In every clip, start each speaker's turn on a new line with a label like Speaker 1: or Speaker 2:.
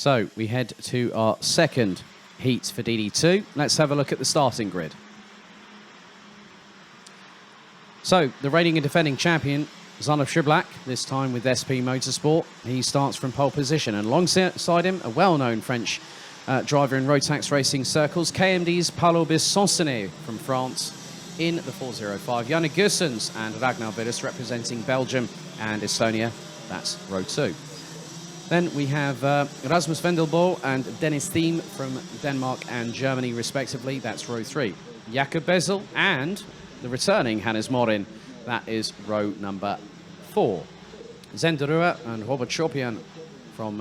Speaker 1: So we head to our second heat for DD2. Let's have a look at the starting grid. So the reigning and defending champion, Zhanov Shriblack, this time with SP Motorsport. He starts from pole position, and alongside him, a well-known French driver in Rotax racing circles, KMD's Paulo Bissoncenet from France in the 405. Yannick Goossens and Ragnar Vidus representing Belgium and Estonia. That's row 2. Then we have Rasmus Vendelbo and Dennis Thiem from Denmark and Germany, respectively. That's row 3. Jakob Bezel and the returning Hannes Morin. That is row number 4. Zen de Rua and Robert Chopian from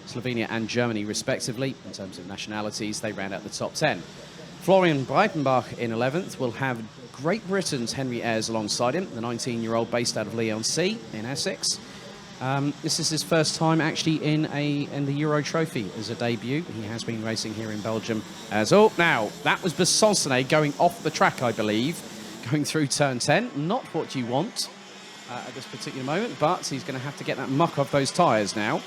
Speaker 1: Slovenia and Germany, respectively. In terms of nationalities, they round out the top 10. Florian Breitenbach in 11th will have Great Britain's Henry Ayres alongside him, the 19-year-old based out of Leigh-on-Sea in Essex. This is his first time actually in the Euro Trophy as a debut. He has been racing here in Belgium as... Oh, now, that was Bissoncenet going off the track, I believe, going through turn 10. Not what you want at this particular moment, but he's going to have to get that muck off those tyres now.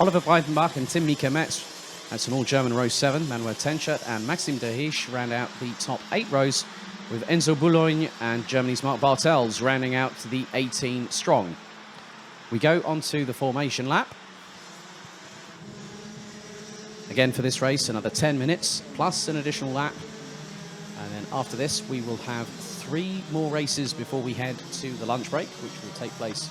Speaker 1: Oliver Breitenbach and Tim Mika-Metz, that's an all-German row 7. Manuel Tenchert and Maxime de Hisch round out the top 8 rows, with Enzo Boulogne and Germany's Marc Bartels rounding out the 18 strong. We go on to the formation lap. Again for this race, another 10 minutes plus an additional lap. And then after this, we will have 3 more races before we head to the lunch break, which will take place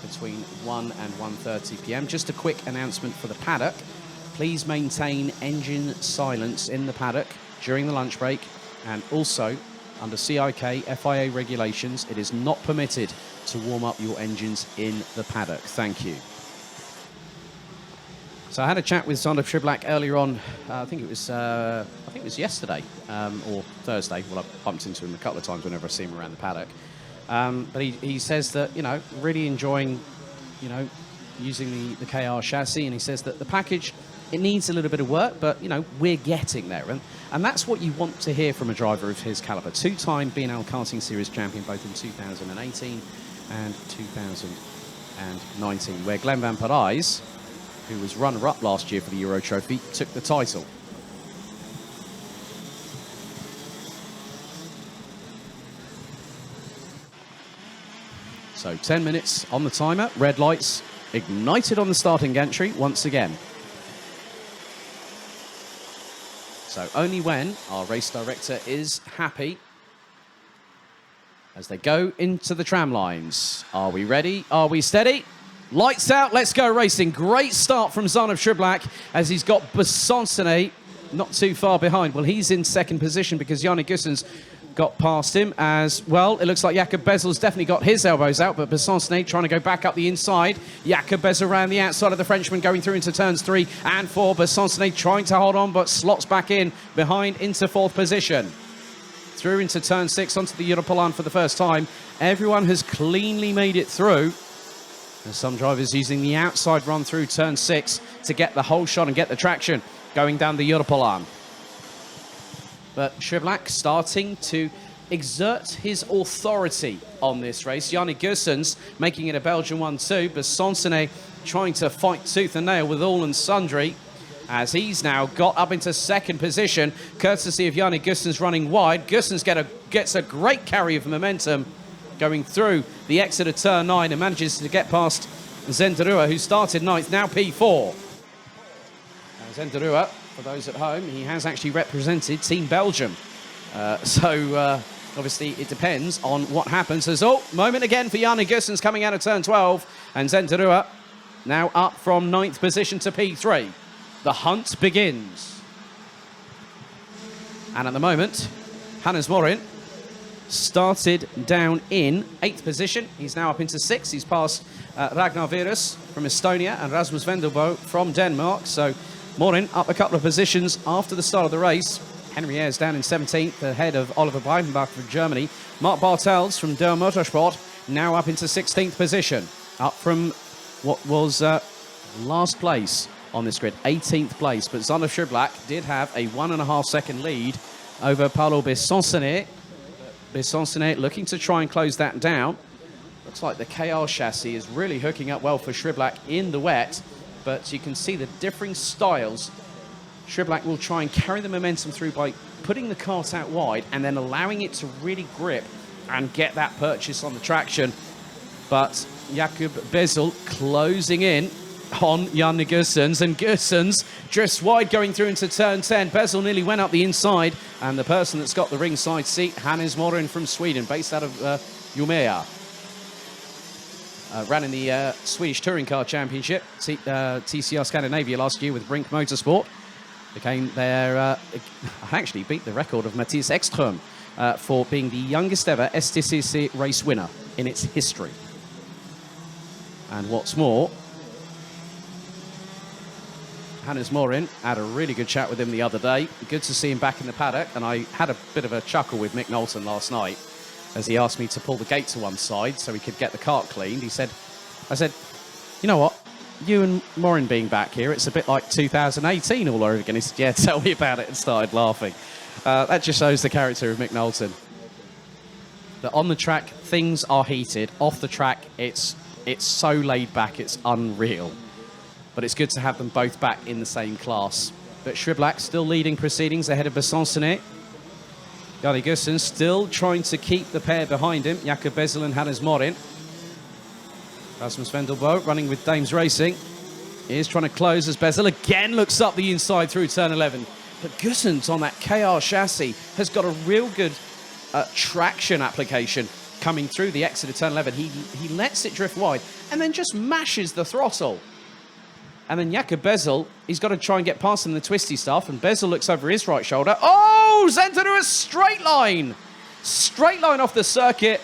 Speaker 1: between 1 and 1:30 p.m. Just a quick announcement for the paddock. Please maintain engine silence in the paddock during the lunch break, and also under CIK FIA regulations, it is not permitted to warm up your engines in the paddock. Thank you. So I had a chat with Zhanov Shriblack earlier on. I think it was yesterday or Thursday. Well, I bumped into him a couple of times whenever I see him around the paddock. But he says that, really enjoying, using the KR chassis, and he says that the package, it needs a little bit of work, but, we're getting there. And that's what you want to hear from a driver of his caliber. 2-time B&L Karting Series champion, both in 2018 and 2019, where Glenn van Parijs, who was runner-up last year for the Euro Trophy, took the title. So 10 minutes on the timer, red lights ignited on the starting gantry once again. So only when our race director is happy as they go into the tram lines. Are we ready? Are we steady? Lights out, let's go racing. Great start from Zhanov Shriblack as he's got Bissoncenet not too far behind. Well, he's in second position because Yannick Goossens got past him as well. It looks like Jakob Bezel's definitely got his elbows out, but Bissoncenet trying to go back up the inside. Jakob Bezel around the outside of the Frenchman, going through into turns 3 and 4. Bissoncenet trying to hold on, but slots back in behind into 4th position. Through into turn 6 onto the Europolan for the first time. Everyone has cleanly made it through. There's some drivers using the outside run through turn 6 to get the whole shot and get the traction going down the Europolan. But Shriblack starting to exert his authority on this race. Yannick Goossens making it a Belgian 1-2. Bissoncenet trying to fight tooth and nail with all and sundry, as he's now got up into second position, courtesy of Yannick Goossens running wide. Goossens gets a great carry of momentum going through the exit of turn 9 and manages to get past Zen de Rua, who started 9th, now P4. Zen de Rua, for those at home, he has actually represented Team Belgium. So obviously it depends on what happens. There's moment again for Yannick Goossens coming out of turn 12, and Zen de Rua now up from 9th position to P3. The hunt begins. And at the moment, Hannes Morin started down in 8th position. He's now up into 6th. He's passed Ragnar Vidus from Estonia and Rasmus Vendelbo from Denmark. So Morin up a couple of positions after the start of the race. Henry Ayres down in 17th, ahead of Oliver Breitenbach from Germany. Marc Bartels from Der Motorsport now up into 16th position, up from what was last place on this grid, 18th place. But Zhanov Shriblack did have a 1.5 second lead over Paulo Bissoncenet. Bissoncenet looking to try and close that down. Looks like the KR chassis is really hooking up well for Shriblack in the wet. but you can see the differing styles. Shriblack will try and carry the momentum through by putting the kart out wide and then allowing it to really grip and get that purchase on the traction. But Jakub Bezel closing in on Yanni Gussens, and Gussens drifts wide going through into turn 10. Bezel nearly went up the inside, and the person that's got the ringside seat, Hannes Morin from Sweden, based out of Umeå. Ran in the Swedish Touring Car Championship, TCR Scandinavia last year with Brink Motorsport. Became their, actually beat the record of Matthias Ekström for being the youngest ever STCC race winner in its history. And what's more, Hannes Morin had a really good chat with him the other day. Good to see him back in the paddock, and I had a bit of a chuckle with Mick Knowlton last night as he asked me to pull the gate to one side so he could get the kart cleaned. I said, you know what? You and Morin being back here, it's a bit like 2018 all over again. He said, yeah, tell me about it, and started laughing. That just shows the character of Mick Knowlton. That on the track, things are heated. Off the track, it's so laid back, it's unreal. But it's good to have them both back in the same class. But Shriblack still leading proceedings ahead of Besançonnet. Yanni Gussens still trying to keep the pair behind him, Jakub Bezel and Hannes Morin. Rasmus Vendelbo running with Dames Racing. He is trying to close as Bezel again looks up the inside through turn 11. But Gussens on that KR chassis has got a real good traction application coming through the exit of turn 11. He lets it drift wide and then just mashes the throttle. And then Jakub Bezel, he's got to try and get past him in the twisty stuff, and Bezel looks over his right shoulder. Oh, Zentarua straight line! Straight line off the circuit.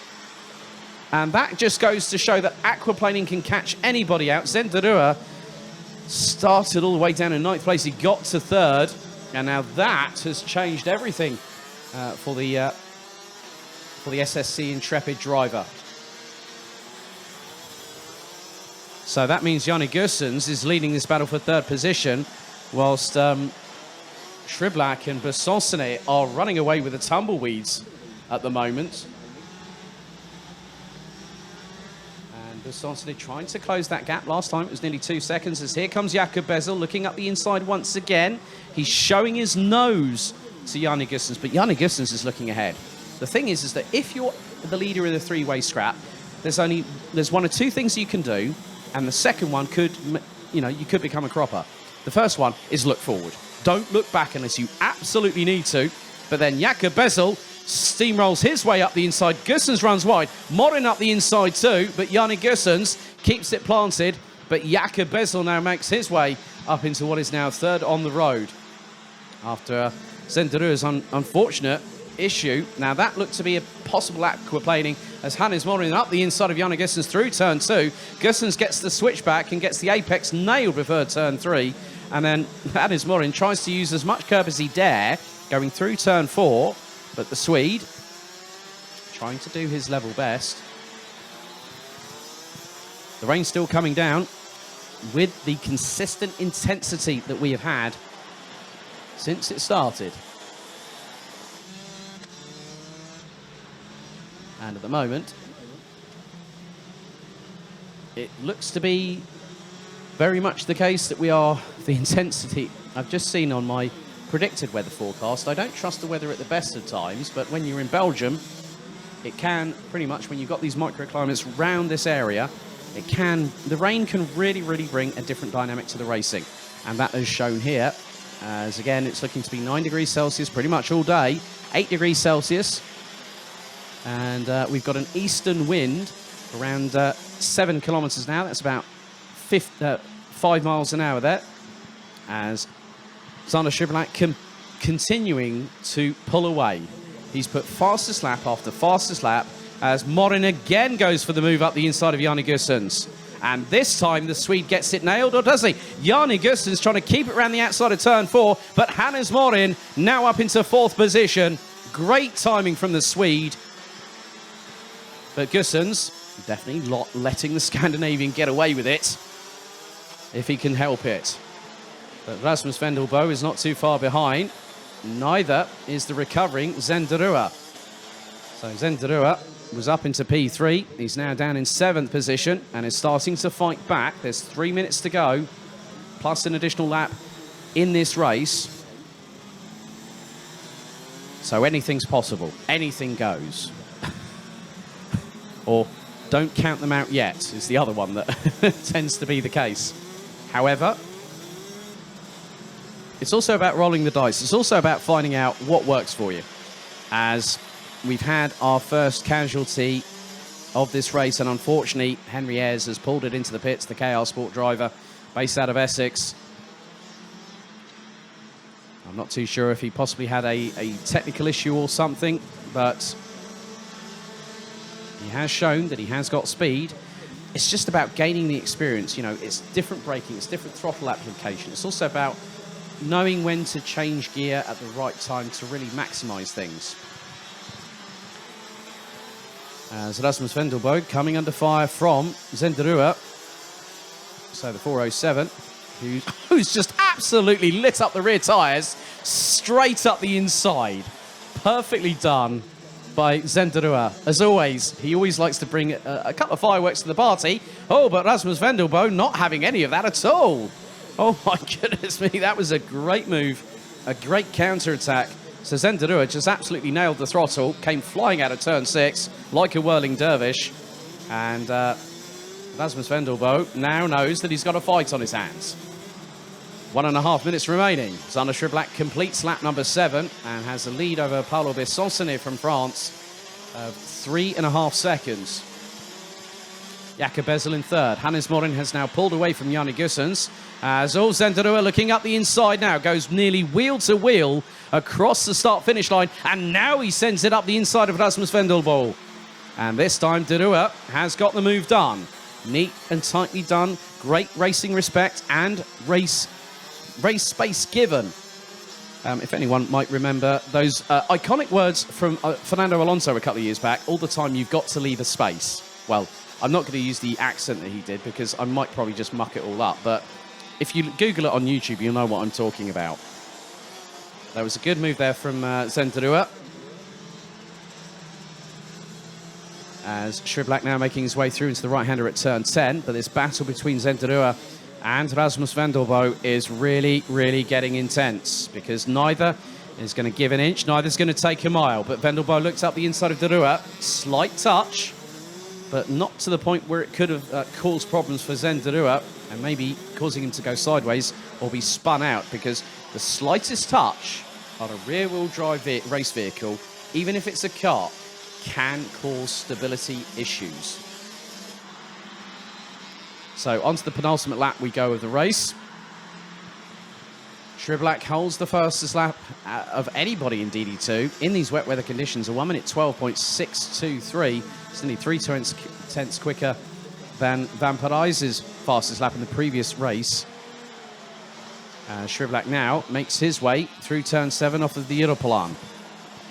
Speaker 1: And that just goes to show that aquaplaning can catch anybody out. Zentarua started all the way down in 9th place. He got to 3rd. And now that has changed everything for the SSC Intrepid driver. So that means Yanni Gussens is leading this battle for 3rd position, whilst Shriblack and Besançonnet are running away with the tumbleweeds at the moment. And Besançonnet trying to close that gap. Last time it was nearly 2 seconds, as here comes Jakub Bezel looking up the inside once again. He's showing his nose to Yanni Gussens, but Yanni Gussens is looking ahead. The thing is that if you're the leader in the three-way scrap, there's one or two things you can do. And the second one could, you could become a cropper. The first one is look forward. Don't look back unless you absolutely need to. But then Jakub Bezel steamrolls his way up the inside. Gussens runs wide. Morin up the inside too, but Yanni Gussens keeps it planted. But Jakub Bezel now makes his way up into what is now 3rd on the road. After Zendarua's unfortunate issue. Now that looked to be a possible aquaplaning as Hannes Morin up the inside of Yanni Gussens through turn 2. Gussens gets the switchback and gets the apex nailed before turn 3. And then Hannes Morin tries to use as much curb as he dare going through turn 4. But the Swede trying to do his level best. The rain's still coming down with the consistent intensity that we have had since it started. And at the moment, it looks to be very much the case that the intensity I've just seen on my predicted weather forecast. I don't trust the weather at the best of times, but when you're in Belgium, it can pretty much, when you've got these microclimates around this area, the rain can really, really bring a different dynamic to the racing. And that is shown here, as again, it's looking to be 9 degrees Celsius pretty much all day, 8 degrees Celsius. And we've got an eastern wind around 7 kilometers now. That's about 5 miles an hour there. As Sander Shriblack continuing to pull away. He's put fastest lap after fastest lap as Morin again goes for the move up the inside of Yanni Gussens. And this time the Swede gets it nailed, or does he? Yanni Gussens trying to keep it around the outside of turn 4, but Hannes Morin now up into 4th position. Great timing from the Swede. But Gussens definitely not letting the Scandinavian get away with it, if he can help it. But Rasmus Vendelbo is not too far behind. Neither is the recovering Zendarua. So Zendarua was up into P3. He's now down in 7th position and is starting to fight back. There's 3 minutes to go plus an additional lap in this race. So anything's possible. Anything goes. Or don't count them out yet is the other one that tends to be the case. However, it's also about rolling the dice. It's also about finding out what works for you. As we've had our first casualty of this race, and unfortunately, Henry Ayres has pulled it into the pits, the KR Sport driver, based out of Essex. I'm not too sure if he possibly had a technical issue or something, but he has shown that he has got speed. It's just about gaining the experience. You know, it's different braking, it's different throttle application. It's also about knowing when to change gear at the right time to really maximize things. As Rasmus Vendelbo coming under fire from Zenderua. So the 407, who's just absolutely lit up the rear tyres straight up the inside. Perfectly done by Zenderua. As always, he always likes to bring a couple of fireworks to the party. Oh, but Rasmus Vendelbo not having any of that at all. Oh my goodness me, that was a great move, a great counter-attack. So Zenderua just absolutely nailed the throttle, came flying out of turn 6 like a whirling dervish. And Rasmus Vendelbo now knows that he's got a fight on his hands. 1.5 minutes remaining. Zana Shriblack completes lap number 7 and has a lead over Paulo Bessoncenet from France of 3.5 seconds. Jakob Bezel in third. Hannes Morin has now pulled away from Yanni Gussens. As Zenderua looking up the inside now, goes nearly wheel to wheel across the start-finish line, and now he sends it up the inside of Rasmus Vendelbo. And this time, Derua has got the move done. Neat and tightly done, great racing respect, and race space given. If anyone might remember those iconic words from Fernando Alonso a couple of years back, all the time you've got to leave a space. Well, I'm not going to use the accent that he did because I might probably just muck it all up, but if you Google it on YouTube, you'll know what I'm talking about. That was a good move there from Zenderua. As Shriblack now making his way through into the right-hander at turn 10, but this battle between Zenderua and Rasmus Vendelbo is really, really getting intense because neither is going to give an inch, neither's going to take a mile. But Vendelbo looked up the inside of Derua, slight touch, but not to the point where it could have caused problems for Zenderua and maybe causing him to go sideways or be spun out, because the slightest touch on a rear-wheel drive race vehicle, even if it's a kart, can cause stability issues. So onto the penultimate lap we go of the race. Shriblack holds the fastest lap of anybody in DD2 in these wet weather conditions, a 1 minute 12.623. It's nearly 3 tenths quicker than Van Parijs's fastest lap in the previous race. Shriblack now makes his way through turn 7 off of the Europlan,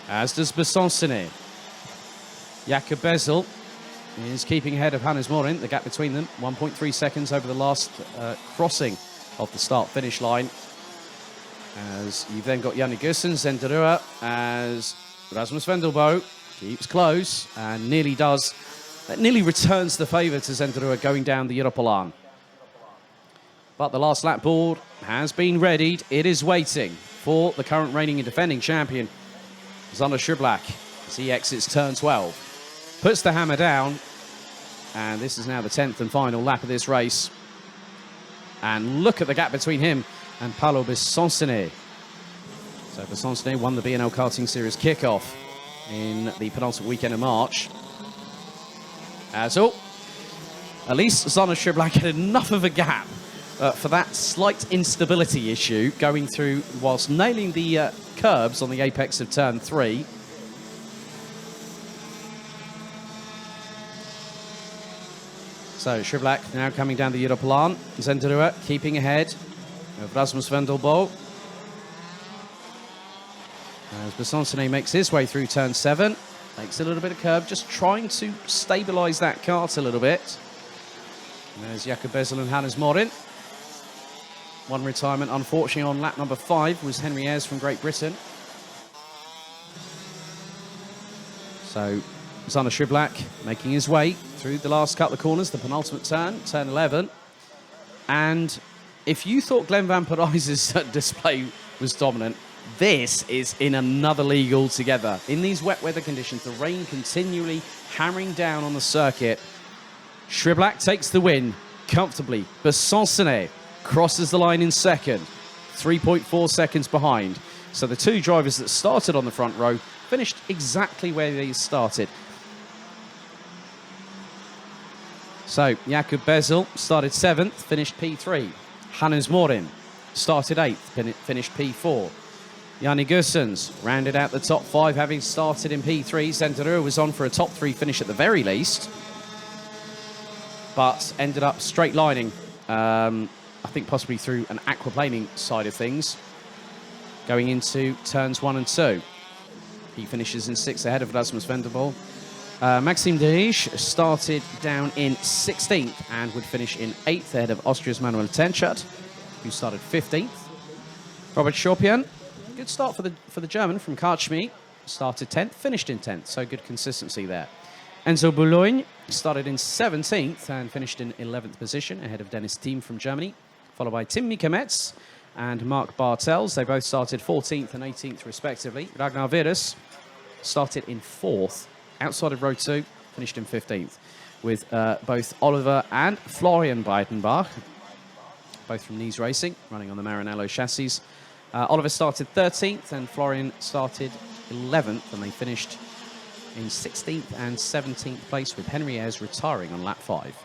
Speaker 1: as does Bessoncenet. Jakob Bezel is keeping ahead of Hannes Morin. The gap between them, 1.3 seconds over the last crossing of the start-finish line. As you've then got Yanni Gussens, Zenderua, as Rasmus Vendelbo keeps close and nearly does. That nearly returns the favour to Zenderua going down the Europlan. But the last lap board has been readied. It is waiting for the current reigning and defending champion, Zana Shriblack, as he exits turn 12. Puts the hammer down, and this is now the 10th and final lap of this race. And look at the gap between him and Paulo Bessoncenet. So Bessoncenet won the B&L Karting Series kickoff in the penultimate weekend of March. So, at least Zana Shriblack had enough of a gap for that slight instability issue going through whilst nailing the curbs on the apex of turn 3. So Shriblack now coming down the Europlan. Zenderua keeping ahead of Rasmus Vendelbo. As Bessoncenet makes his way through turn 7. Makes a little bit of curb, just trying to stabilise that kart a little bit. And there's Jakob Bezel and Hannes Morin. One retirement, unfortunately, on lap number 5 was Henry Ayres from Great Britain. So Zana Shriblack making his way through the last couple of corners, the penultimate turn, turn 11. And if you thought Glenn Van Parijs's display was dominant, this is in another league altogether. In these wet weather conditions, the rain continually hammering down on the circuit. Shriblack takes the win comfortably. Besançonnet crosses the line in second, 3.4 seconds behind. So the two drivers that started on the front row finished exactly where they started. So Jakub Bezel started 7th, finished P3. Hannes Morin started 8th, finished P4. Yanni Gussens rounded out the top 5, having started in P3. Zenterur was on for a top 3 finish at the very least, but ended up straight lining, I think possibly through an aquaplaning side of things, going into turns 1 and 2. He finishes in 6th ahead of Rasmus Venderbol. Maxime Derich started down in 16th and would finish in 8th ahead of Austria's Manuel Tenchert, who started 15th. Robert Schorpian, good start for the German from Kartschmi, started 10th, finished in 10th, so good consistency there. Enzo Boulogne started in 17th and finished in 11th position ahead of Dennis Thiem from Germany, followed by Tim Mikametz and Mark Bartels. They both started 14th and 18th respectively. Ragnar Virus started in 4th. Outside of row 2, finished in 15th, with both Oliver and Florian Breitenbach, both from Nice Racing, running on the Maranello chassis. Oliver started 13th and Florian started 11th, and they finished in 16th and 17th place, with Henry Ayres retiring on lap 5.